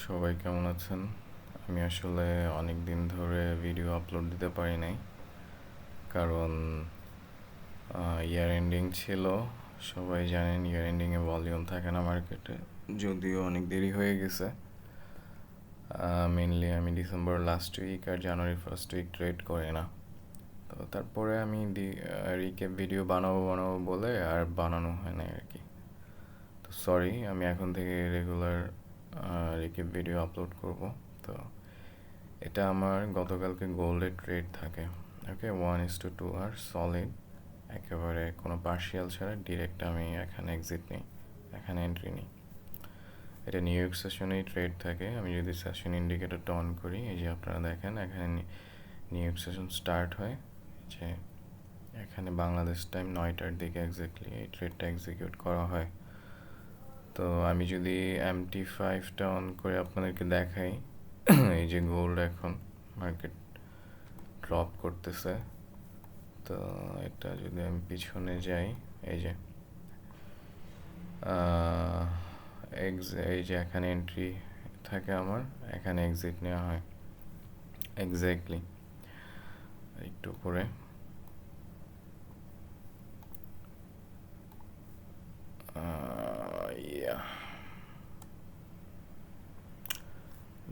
সবাই কেমন আছেন? আমি আসলে অনেক দিন ধরে ভিডিও আপলোড দিতে পারি নাই, কারণ ইয়ার এন্ডিং ছিল। সবাই জানেন ইয়ার এন্ডিংয়ে ভলিউম থাকে না মার্কেটে, যদিও অনেক দেরি হয়ে গেছে। মেনলি আমি ডিসেম্বর লাস্ট উইক আর জানুয়ারি ফার্স্ট উইক ট্রেড করি না। তো তারপরে আমি রিক্যাপ ভিডিও বানাবো বলে আর বানানো হয় না আর কি। তো সরি, আমি এখন থেকে রেগুলার রিক্যাপ ভিডিও আপলোড করব। তো এটা আমার গতকালকে গোল্ডের ট্রেড থাকে। ওকে, 1:2 আর সলিড, একেবারে কোনো পার্শিয়াল ছাড়া ডিরেক্ট আমি এখানে এক্সিট নিই, এখানে এন্ট্রি নিই। এটা নিউ ইয়র্ক সেশনেই ট্রেড থাকে। আমি যদি সেশন ইন্ডিকেটরটা অন করি, এই যে আপনারা দেখেন এখানে নিউ ইয়র্ক সেশন স্টার্ট হয়, যে এখানে বাংলাদেশ টাইম 9টার দিকে এক্স্যাক্টলি এই ট্রেডটা এক্সিকিউট করা হয়। তো আমি যদি MT5টা অন করে আপনাদেরকে দেখাই, এই যে গোল্ড এখন মার্কেট ড্রপ করতেছে। তো এটা যদি আমি পিছনে যাই, এই যে এই যে এখানে এন্ট্রি থাকে আমার, এখানে এক্সিট নেওয়া হয় এক্স্যাক্টলি একটু পরে।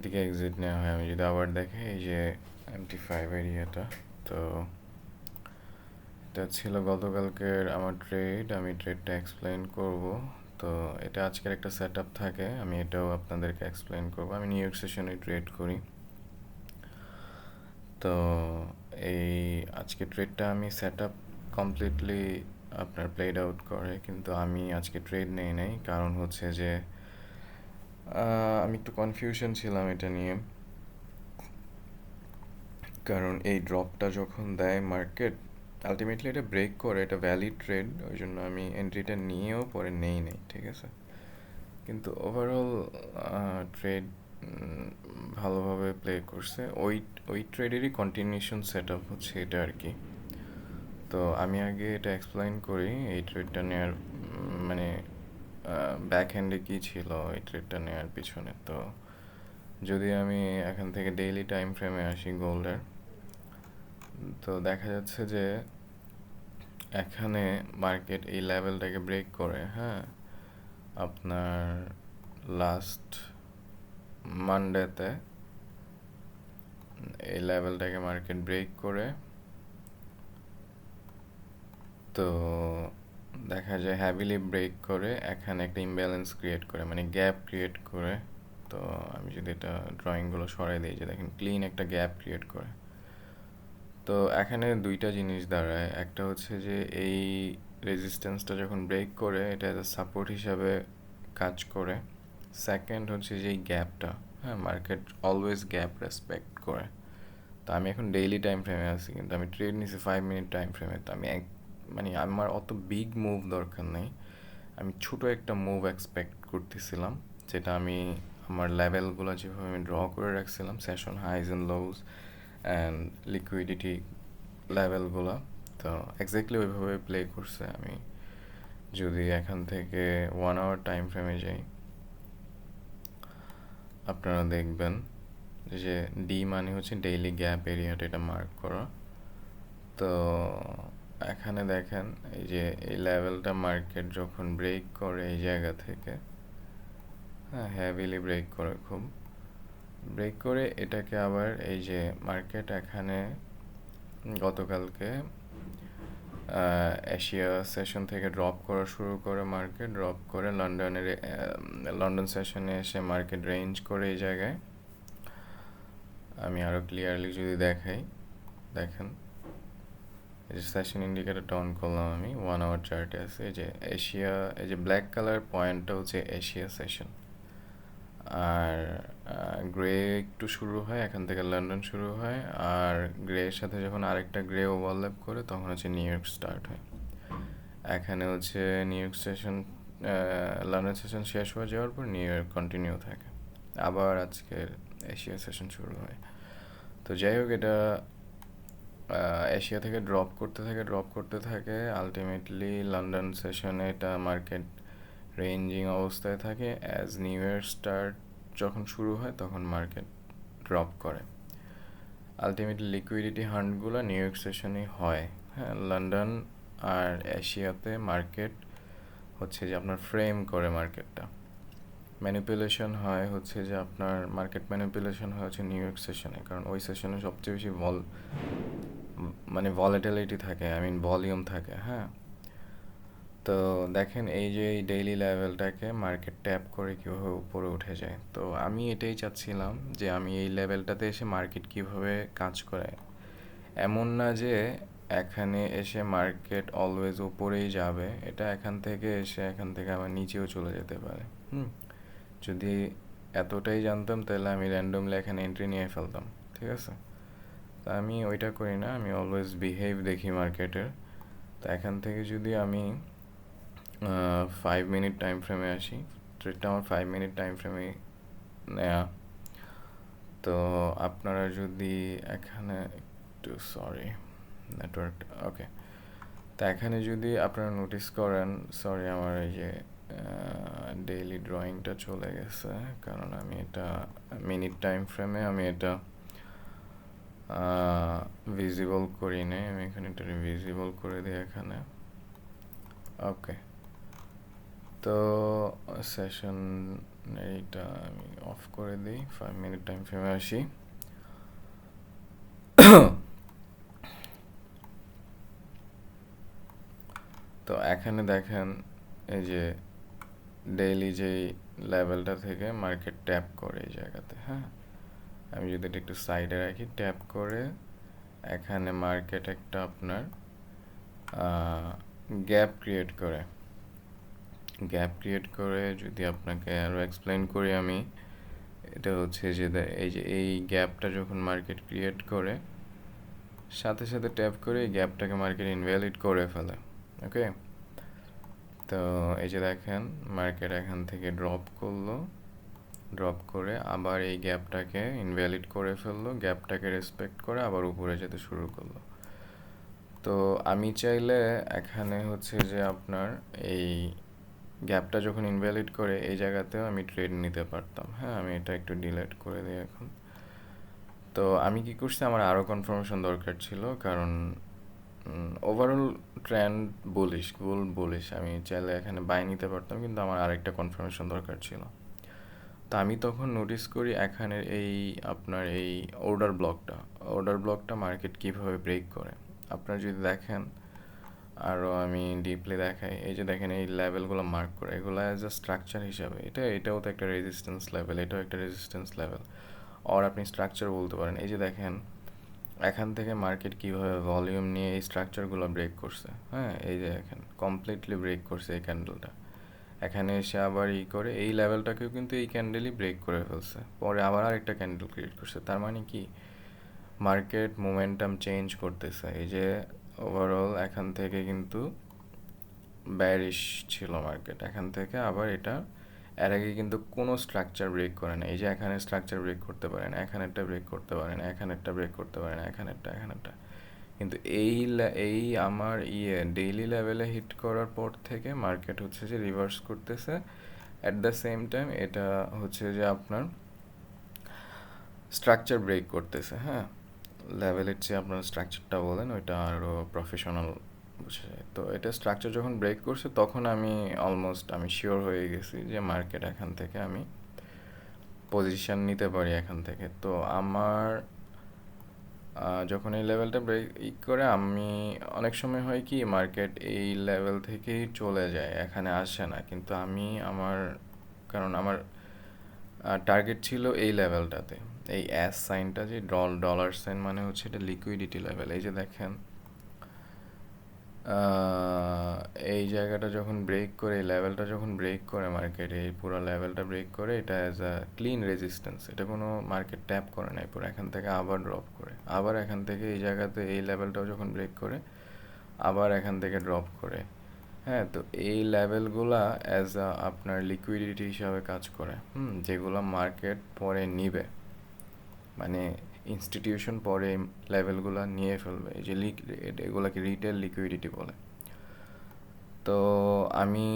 দিকে এক্সিট নেওয়া হয়। আমি যদি আবার দেখি, এই যে MT5 এরিয়াটা, তো এটা ছিল গতকালকের আমার ট্রেড। আমি ট্রেডটা এক্সপ্লেন করব। তো এটা আজকের একটা সেট আপ থাকে, আমি এটাও আপনাদেরকে এক্সপ্লেন করব। আমি নিউ ইয়র্ক সেশনে ট্রেড করি। তো এই আজকে ট্রেডটা আমি সেট আপ কমপ্লিটলি আপনার প্লেড আউট করে, কিন্তু আমি আজকে ট্রেড নেই নাই। কারণ হচ্ছে যে আমি একটু কনফিউশন ছিলাম এটা নিয়ে। কারণ এই ড্রপটা যখন দেয় মার্কেট, আলটিমেটলি এটা ব্রেক করে, এটা ভ্যালিড ট্রেড, ওই জন্য আমি এন্ট্রিটা নিয়েও পরে নেই ঠিক আছে। কিন্তু ওভারঅল ট্রেড ভালোভাবে প্লে করছে। ওই ট্রেডেরই কন্টিনিউশন সেট আপ হচ্ছে এটা আর কি। তো আমি আগে এটা এক্সপ্লেইন করি এই ট্রেডটা নেওয়ার মানে ব্যাক হ্যান্ডে কী ছিল এই ট্রেডটা নেওয়ার পিছনে। তো যদি আমি এখান থেকে ডেইলি টাইম ফ্রেমে আসি গোল্ডের, তো দেখা যাচ্ছে যে এখানে মার্কেট এই লেভেলটাকে ব্রেক করে, হ্যাঁ, আপনার লাস্ট মানডেতে এই লেভেলটাকে মার্কেট ব্রেক করে, তো দেখা যায় হ্যাভিলি ব্রেক করে এখানে একটা ইমব্যালেন্স ক্রিয়েট করে, মানে গ্যাপ ক্রিয়েট করে। তো আমি যদি এটা ড্রয়িংগুলো সরাই দিই, যে দেখেন ক্লিন একটা গ্যাপ ক্রিয়েট করে। তো এখানে দুইটা জিনিস দাঁড়ায়। একটা হচ্ছে যে এই রেজিস্ট্যান্সটা যখন ব্রেক করে, এটা অ্যাজ আ সাপোর্ট হিসাবে কাজ করে। সেকেন্ড হচ্ছে যে এই গ্যাপটা, হ্যাঁ, মার্কেট অলওয়েজ গ্যাপ রেসপেক্ট করে। তো আমি এখন ডেইলি টাইম ফ্রেমে আছি, কিন্তু আমি ট্রেড নিছি 5 মিনিট টাইম ফ্রেমে। তো আমি মানে আমার অত বিগ মুভ দরকার নেই, আমি ছোটো একটা মুভ এক্সপেক্ট করতেছিলাম, যেটা আমি আমার লেভেলগুলো যেভাবে আমি ড্র করে রাখছিলাম, session highs and lows and liquidity লেভেলগুলো, তো এক্স্যাক্টলি ওইভাবে প্লে করছে। আমি যদি এখান থেকে 1 আওয়ার টাইম ফ্রেমে যাই, আপনারা দেখবেন যে ডি মানে হচ্ছে ডেইলি গ্যাপ এরিয়াটা, এটা মার্ক করা। তো এখানে দেখেন এই যে এই লেভেলটা মার্কেট যখন ব্রেক করে এই জায়গা থেকে, হ্যাঁ, হ্যাভিলি ব্রেক করে, খুব ব্রেক করে এটাকে আবার এই যে মার্কেট এখানে গতকালকে এশিয়া সেশন থেকে ড্রপ করা শুরু করে, মার্কেট ড্রপ করে লন্ডন সেশনে এসে মার্কেট রেঞ্জ করে এই জায়গায়। আমি আরও ক্লিয়ারলি যদি দেখাই, দেখেন এই যে সেশন ইন্ডিকেটরটা অন করলাম, আমি 1 আওয়ার চার্টে আছে। এই যে এশিয়া, এই যে ব্ল্যাক কালার পয়েন্টটা হচ্ছে এশিয়া সেশন, আর গ্রে একটু শুরু হয় এখান থেকে, লন্ডন শুরু হয়, আর গ্রের সাথে যখন আরেকটা গ্রে ওভারল্যাপ করে তখন হচ্ছে নিউ ইয়র্ক স্টার্ট হয়। এখানে হচ্ছে new York session, London session শেষ হয়ে যাওয়ার পর নিউ ইয়র্ক কন্টিনিউ থাকে, আবার আজকের এশিয়া সেশন শুরু হয়। তো যাই হোক, এটা এশিয়া থেকে ড্রপ করতে থাকে, আলটিমেটলি লন্ডন সেশনে এটা মার্কেট রেঞ্জিং অবস্থায় থাকে। অ্যাজ নিউ ইয়ার স্টার্ট যখন শুরু হয় তখন মার্কেট ড্রপ করে। আলটিমেটলি লিকুইডিটি হান্টগুলো নিউ ইয়র্ক সেশনে হয়। হ্যাঁ, লন্ডন আর এশিয়াতে মার্কেট হচ্ছে যে আপনার ফ্রেম করে মার্কেটটা, ম্যানিপুলেশন হয় হচ্ছে যে আপনার মার্কেট ম্যানিপুলেশন হয় হচ্ছে নিউ ইয়র্ক সেশনে, কারণ ওই সেশনে সবচেয়ে বেশি মানে ভলাটিলিটি থাকে, ভলিউম থাকে। হ্যাঁ, তো দেখেন এই যে এই ডেইলি লেভেলটাকে মার্কেট ট্যাপ করে কীভাবে উপরে উঠে যায়। তো আমি এটাই চাচ্ছিলাম যে আমি এই লেভেলটাতে এসে মার্কেট কীভাবে কাজ করে। এমন না যে এখানে এসে মার্কেট অলওয়েজ উপরেই যাবে, এটা এখান থেকে আবার নিচেও চলে যেতে পারে। যদি এতটাই জানতাম তাহলে আমি র্যান্ডমলি এখানে এন্ট্রি নিয়ে ফেলতাম, ঠিক আছে। তা আমি ওইটা করি না, আমি অলওয়েজ বিহেভ দেখি মার্কেটের। তো এখান থেকে যদি আমি 5 মিনিট টাইম ফ্রেমে আসি, ট্রেডটা আমার 5 মিনিট টাইম ফ্রেমে নেয়া। তো আপনারা যদি এখানে একটু সরি নেটওয়ার্ক, ওকে, তো এখানে যদি আপনারা নোটিস করেন, সরি আমার এই যে ডেইলি ড্রয়িংটা চলে গেছে, কারণ আমি এটা মিনিট টাইম ফ্রেমে আমি এটা ভিজিবল করি নাই, আমি এখানে এটা ভিজিবল করে দিই এখানে। ওকে, তো সেশন এইটা আমি অফ করে দিই, 5 মিনিট টাইম ফ্রেমে আসি। তো এখানে দেখেন এই যে ডেইলি যেই লেভেলটা থেকে মার্কেট ট্যাপ করে এই জায়গাতে। হ্যাঁ, আমি যদি এটা একটু সাইডে রাখি, ট্যাপ করে এখানে মার্কেট একটা আপনার গ্যাপ ক্রিয়েট করে যদি আপনাকে আরও এক্সপ্লেন করি আমি, এটা হচ্ছে যে এই গ্যাপটা যখন মার্কেট ক্রিয়েট করে সাথে সাথে ট্যাপ করে এই গ্যাপটাকে মার্কেট ইনভ্যালিড করে ফেলে। ওকে, তো এই যে দেখেন মার্কেট এখান থেকে ড্রপ করে আবার এই গ্যাপটাকে ইনভ্যালিড করে ফেললো, গ্যাপটাকে রেসপেক্ট করে আবার উপরে যেতে শুরু করলো। তো আমি চাইলে এখানে হচ্ছে যে আপনার এই গ্যাপটা যখন ইনভ্যালিড করে এই জায়গাতেও আমি ট্রেড নিতে পারতাম। হ্যাঁ, আমি এটা একটু ডিলিট করে দিই এখন। তো আমি কি করছি, আমার আরও কনফার্মেশন দরকার ছিল, কারণ ওভারঅল ট্রেন্ড বুলিশ, আমি চাইলে এখানে বাই নিতে পারতাম, কিন্তু আমার আরেকটা কনফার্মেশন দরকার ছিল। তো আমি তখন নোটিস করি এখানে এই আপনার এই অর্ডার ব্লকটা মার্কেট কীভাবে ব্রেক করে। আপনারা যদি দেখেন আরও আমি ডিপলি দেখাই, এই যে দেখেন এই লেভেলগুলো মার্ক করে, এগুলো অ্যাজ আ স্ট্রাকচার হিসাবে, এটাও তো একটা রেজিস্ট্যান্স লেভেল, এটাও একটা রেজিস্ট্যান্স লেভেল, আর আপনি স্ট্রাকচার বলতে পারেন। এই যে দেখেন এখান থেকে মার্কেট কীভাবে ভলিউম নিয়ে এই স্ট্রাকচারগুলো ব্রেক করছে। হ্যাঁ, এই যে দেখেন কমপ্লিটলি ব্রেক করছে এই ক্যান্ডেলটা, এখানে এসে আবার করে এই লেভেলটাকেও কিন্তু এই ক্যান্ডেলই ব্রেক করে ফেলছে, পরে আবার আরেকটা ক্যান্ডেল ক্রিয়েট করছে। তার মানে কি, মার্কেট মোমেন্টাম চেঞ্জ করতেছে। এই যে ওভারঅল এখান থেকে কিন্তু ব্যারিশ ছিল মার্কেট, এখান থেকে আবার এটা এর আগে কিন্তু কোনো স্ট্রাকচার ব্রেক করে না। এই যে এখানে স্ট্রাকচার ব্রেক করতে পারে না, এখানেরটা ব্রেক করতে পারে না, এখানেরটা ব্রেক করতে পারে না, এখানেরটা, কিন্তু এই আমার ডেইলি লেভেলে হিট করার পর থেকে মার্কেট হচ্ছে যে রিভার্স করতেছে। অ্যাট দ্য সেম টাইম এটা হচ্ছে যে আপনার স্ট্রাকচার ব্রেক করতেছে। হ্যাঁ, লেভেলের চেয়ে আপনার স্ট্রাকচারটা বলেন, ওইটা আরও প্রফেশনাল বুঝে যায়। তো এটা স্ট্রাকচার যখন ব্রেক করছে তখন আমি শিওর হয়ে গেছি যে মার্কেট এখান থেকে আমি পজিশন নিতে পারি এখান থেকে। তো আমার যখন এই লেভেলটা ব্রেক করে, আমি অনেক সময় হয় কি মার্কেট এই লেভেল থেকেই চলে যায়, এখানে আসে না, কিন্তু কারণ আমার টার্গেট ছিল এই লেভেলটাতে, এই এস সাইনটা যে ডলার সাইন মানে হচ্ছে এটা লিকুইডিটি লেভেল। এই যে দেখেন এই জায়গাটা যখন ব্রেক করে, এই লেভেলটা যখন ব্রেক করে মার্কেট, এই পুরো লেভেলটা ব্রেক করে, এটা অ্যাজ আ ক্লিন রেজিস্ট্যান্স, এটা কোনো মার্কেট ট্যাপ করে নাই, পুরো এখান থেকে আবার ড্রপ করে, আবার এখান থেকে এই জায়গাতে এই লেভেলটাও যখন ব্রেক করে আবার এখান থেকে ড্রপ করে। হ্যাঁ, তো এই লেভেলগুলা অ্যাজ আ আপনার লিকুইডিটি হিসাবে কাজ করে, যেগুলো মার্কেট পরে নিবে, মানে ইনস্টিটিউশন পরে লেভেলগুলো নিয়ে ফেলবে। এই যে এগুলোকে রিটেল লিকুইডিটি বলে। তো আমি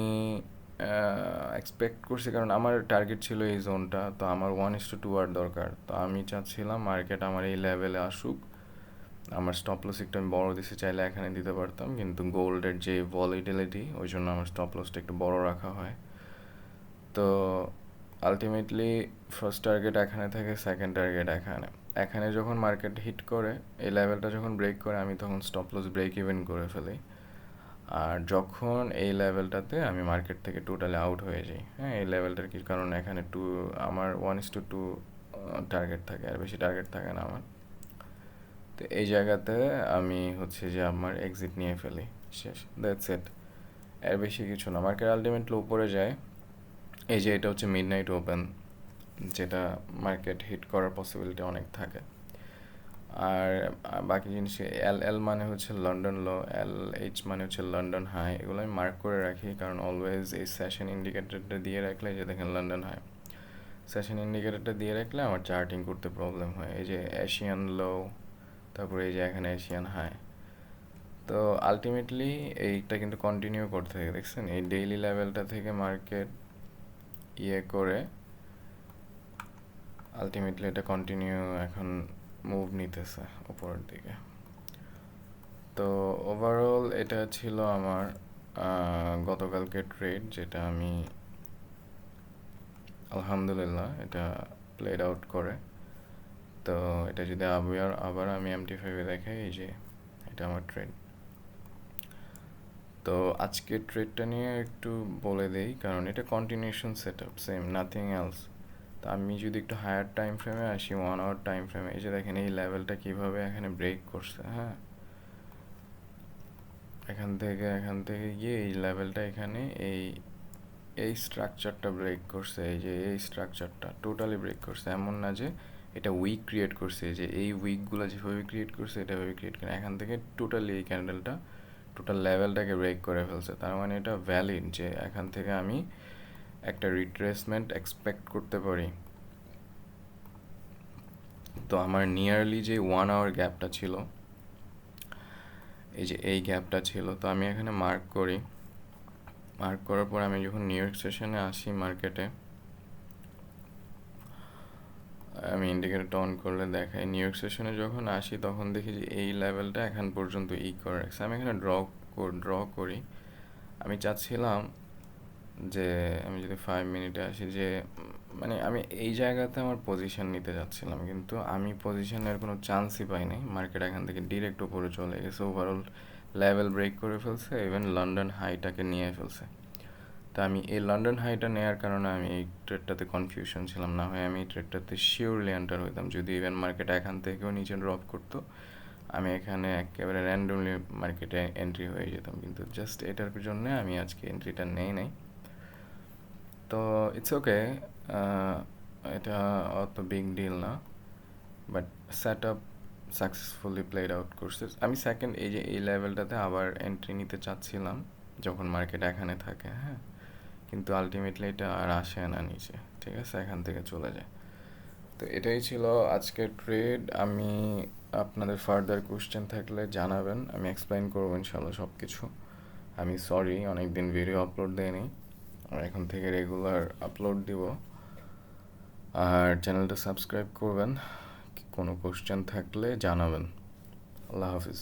এক্সপেক্ট করছি, কারণ আমার টার্গেট ছিল এই জোনটা, তো আমার 1:2 আর দরকার। তো আমি চাচ্ছিলাম মার্কেট আমার এই লেভেলে আসুক। আমার স্টপ লস একটু আমি বড় দিতে চাইলে এখানে দিতে পারতাম, কিন্তু গোল্ডের যে ভলিটিলিটি ওই জন্য আমার স্টপ লসটা একটু বড় রাখা হয়। তো আলটিমেটলি ফার্স্ট টার্গেট এখানে থাকে, সেকেন্ড টার্গেট এখানে। এখানে যখন মার্কেট হিট করে, এই লেভেলটা যখন ব্রেক করে, আমি তখন স্টপ লস ব্রেক ইভেন করে ফেলি। আর যখন এই লেভেলটাতে আমি মার্কেট থেকে টোটালি আউট হয়ে যাই, হ্যাঁ, এই লেভেলটার কি কারণ এখানে আমার 1:2 টার্গেট থাকে, আর বেশি টার্গেট থাকে না আমার। তো এই জায়গাতে আমি হচ্ছে যে আমার এক্সিট নিয়ে ফেলি, শেষ, দ্যাটস ইট। এর বেশি কিছু না। মার্কেট আলটিমেটলি উপরে যায়। এই যে এটা হচ্ছে মিডনাইট ওপেন, যেটা মার্কেট হিট করার পসিবিলিটি অনেক থাকে। আর বাকি জিনিস, এল মানে হচ্ছে লন্ডন লো, এইচ মানে হচ্ছে লন্ডন হাই, এগুলো আমি মার্ক করে রাখি, কারণ অলওয়েজ এই সেশন ইন্ডিকেটরটা দিয়ে রাখলে, যে দেখেন লন্ডন হাই, সেশন ইন্ডিকেটরটা দিয়ে রাখলে আমার চার্টিং করতে প্রবলেম হয়। এই যে এশিয়ান লো, তারপরে এই যে এখানে এশিয়ান হাই। তো আলটিমেটলি এইটা কিন্তু কন্টিনিউ করতে থাকে, দেখছেন এই ডেইলি লেভেলটা থেকে মার্কেট করে আলটিমেটলি এটা কন্টিনিউ এখন মুভ নিতেছে উপরের দিকে। তো ওভারঅল এটা ছিল আমার গতকালকে ট্রেড, যেটা আমি আলহামদুলিল্লাহ এটা প্লেড আউট করে। তো এটা যদি আবার আমি MT5-এ দেখাই, এই যে এটা আমার ট্রেড। তো আজকের ট্রেডটা নিয়ে একটু বলে দেই, কারণ এটা continuation set up, same, nothing else. তো আমি যদি একটু হায়ার টাইম ফ্রেমে আসি, 1 আওয়ার টাইম ফ্রেমে, এই যে দেখেন এই লেভেলটা কীভাবে এখানে ব্রেক করছে, হ্যাঁ, এখান থেকে গিয়ে এই লেভেলটা এখানে এই স্ট্রাকচারটা ব্রেক করছে, এই যে এই স্ট্রাকচারটা টোটালি ব্রেক করছে। এমন না যে এটা উইক ক্রিয়েট করছে, যে এই উইকগুলো যেভাবে ক্রিয়েট করছে এটা ভাবে ক্রিয়েট করে, এখান থেকে টোটালি এই ক্যান্ডেলটা টোটাল লেভেলটাকে ব্রেক করে ফেলছে। তার মানে এটা ভ্যালিড যে এখান থেকে আমি একটা রিট্রেসমেন্ট এক্সপেক্ট করতে পারি। তো আমার নিয়ারলি যে 1 আওয়ার গ্যাপটা ছিল, এই যে এই গ্যাপটা ছিল, তো আমি এখানে মার্ক করি। মার্ক করার পর আমি যখন নিউ ইয়র্ক সেশনে আসি মার্কেটে, আমি ইন্ডিকেটরটা অন করলে দেখাই, নিউ ইয়র্ক সেশনে যখন আসি তখন দেখি যে এই লেভেলটা এখন পর্যন্ত করে রাখছে। আমি এখানে ড্র করি। আমি চাচ্ছিলাম যে আমি যদি 5 মিনিটে আসি, যে মানে আমি এই জায়গাতে আমার পজিশন নিতে যাচ্ছিলাম, কিন্তু আমি পজিশনের কোনো চান্সই পাই নাই। মার্কেট এখান থেকে ডিরেক্ট উপরে চলে গেছে, ওভারঅল লেভেল ব্রেক করে ফেলছে, ইভেন লন্ডন হাইটাকে নিয়ে ফেলছে। তা আমি এই লন্ডন হাইটা নেওয়ার কারণে আমি এই ট্রেডটাতে কনফিউশন ছিলাম, না হয় আমি এই ট্রেডটাতে শিওরলি এন্টার হইতাম। যদি ইভেন মার্কেট এখান থেকেও নিচে ড্রপ করতো, আমি এখানে একেবারে র্যান্ডমলি মার্কেটে এন্ট্রি হয়ে যেতাম, কিন্তু জাস্ট এটার জন্য আমি আজকে এন্ট্রিটা নেই নাই। তো ইটস ওকে, এটা অত বিগ ডিল না, but set up successfully played out করছে। আমি সেকেন্ড এই যে এই লেভেলটাতে আবার এন্ট্রি নিতে চাচ্ছিলাম যখন মার্কেট এখানে থাকে, হ্যাঁ, কিন্তু আলটিমেটলি এটা আর আসে না নিচে, ঠিক আছে, এখান থেকে চলে যায়। তো এটাই ছিল আজকের ট্রেড। আমি আপনাদের ফার্দার কোশ্চেন থাকলে জানাবেন, আমি এক্সপ্লেন করবো ইনশাল্লাহ সব কিছু। আমি সরি অনেক দিন ভিডিও আপলোড দেয়নি, আর এখন থেকে রেগুলার আপলোড দিব। আর চ্যানেলটা সাবস্ক্রাইব করবেন, কোনো কোশ্চেন থাকলে জানাবেন। আল্লাহ হাফিজ।